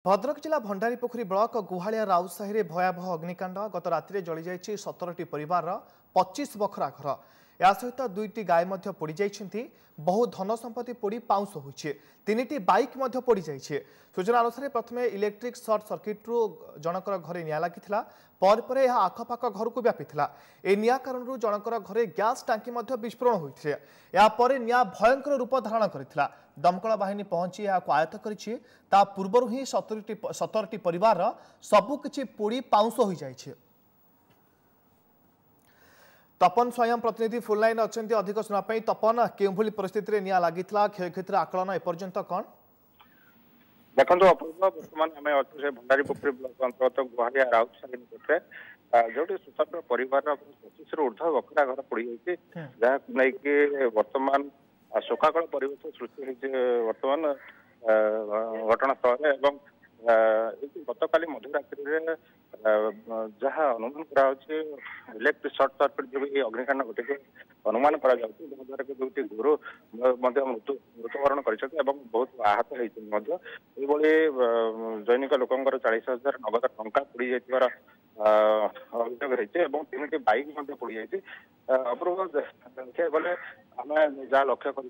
भद्रक जिला भंडारीपोखरी ब्लॉक गुहालिया राउतसाही भयावह अग्निकांड गत राति जली जाइए 17टी परिवार 25 बखरा घर या सहित 2टी गाय पोड़ी जाइछन्ति बहु धन संपत्ति पोड़ी पाउंस होइछे 3टी बाइक पोड़ी जाइछे। सूचना अनुसार प्रथमे इलेक्ट्रिक सर्ट सर्किट्रु जनकर घरे निया लागिथिला पर यह आखपाख घर को व्यापीला। ए निया कारणरू जनकर घरे गैस टांकी विस्फोरण होइथिले या परे निया भयंकर रूप धारण करिथिला। दमकल बाहिनी पहुंची यहां आयत्त करिछि ता पूर्वरु ही 17टी परिवार सबुकिछि पोड़ी पाउंस हो जाइछे। तपन स्वयं प्रतिनिधि फुल लाइन अच्छा अधिक सुनाई। तपन केउभली परिस्थिति निया लागिथिला क्षयक्षतिर आकलन एपर्यंत कौन देखो अपूर्व बर्तमान आम अच्छे भंडारीपोखरी ब्लॉक अंतर्गत गुहालिया राउतसाही निकटरे जो 17 परिवार 25 रु ऊर्ध्व बकरा घर पड़ जाइए जहां नहीं बर्तमान शोकाकल परिवेश सृष्टि होती बर्तमान घटनास्थल गतकाली मध्यरात्रि जहाँ अनुमान कर इलेक्ट्रिक सर्ट सर्किट जो अग्निकांड घटे अनुमान कराद्वारा कि दुईटी गुरु मृत्युवरण कर बहुत आहत होती दैनिक लोकंर 40,000 नगद टंका पड़ी जाइबार अभियोग रही 3टी बाइक पड़ी जाइए। अपूर्व देखा गले आम जहाँ लक्ष्य कर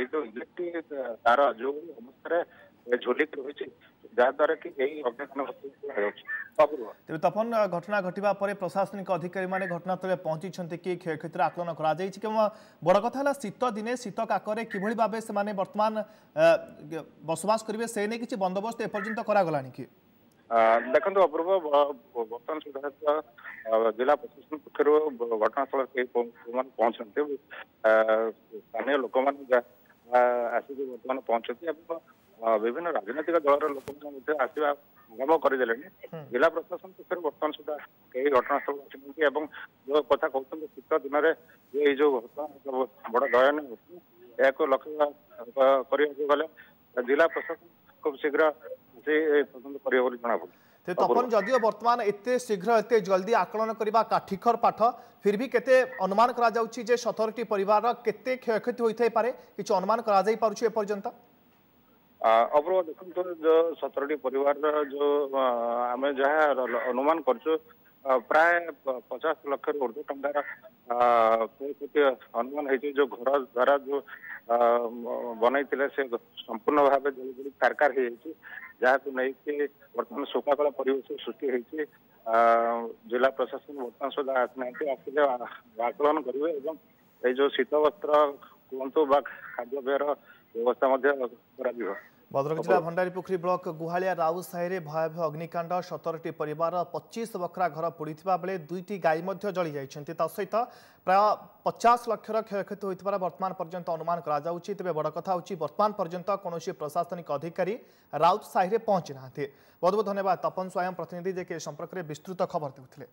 जो इलेक्ट्रिक तार जो अवस्था झुलिक रही जहाद्वारा कि तपन घटना घटवा पर प्रशासनिक अधिकारी माने घटनास्थल पहुंची कि क्षयक्षतिर आकलन कर बड़ कथा शीत दिने शीत काकरे किभली भाबे से माने वर्तमान बसवास करेंगे से नहीं किसी बंदोबस्त एपर्यंत करागलानी कि देखो अपूर्व बर्तमान सुधा जिला प्रशासन पक्ष घटनास्थल पहुंचते स्थानीय लोक मैंने आसिक बर्तमान पहुंचती विभिन्न राजनैतिक दलर लोक आसवा आरंभ करदे। जिला प्रशासन पक्ष बर्तमान सुधा कई घटनास्थल अच्छी जो कथा कहते शीत दिन में जो घटना बड़ दयनीय घटना लक्ष्य गले जिला प्रशासन खूब शीघ्र तदंत कर जना पड़े। तपन जदियो वर्तमान एते शीघ्र एते जल्दी आकलन करबा काठिखर पाठ फिर भी केते अनुमान करा जाउछि जे 17टी परिवार केते क्षयक्षति होइथै पारे किछ अनुमान करा जाई पारुछि एपर्यंत अपूर्व देखो जो 17टी परिवार जो आम जहाँ अनुमान कर प्राय 50 लाख ऊर्ध्व टंकार क्षयक्षति अनुमान है जो घर द्वारा जो बनई से संपूर्ण भाव जली जली कारकार हो जहाँ नहीं बर्तमान शोकाकल परिवेश सृष्टि होती जिला प्रशासन बर्तमान सुधा आसिले आकलन करेंगे जो शीत वस्त्र कहतु खाद्यपेयर व्यवस्था कर। भद्रक जिला भंडारीपोखरी ब्लॉक गुहालिया राउतसाही भयावह अग्निकांड 17टी परिवार 25 बखरा घर पोड़ा बेले 2टी गाई जली जाइछन्ति सहित प्राय 50 लाखर क्षयक्षति होइतबार वर्तमान पर्यंत अनुमान करा जाउछि। तेबे बड़ कथा होछि वर्तमान पर्यंत कौनसी प्रशासनिक अधिकारी राउतसाही पहुंची नाहांति। बहुत बहुत धन्यवाद तपन स्वयं प्रतिनिधि जे के संपर्क में विस्तृत खबर देउथिले।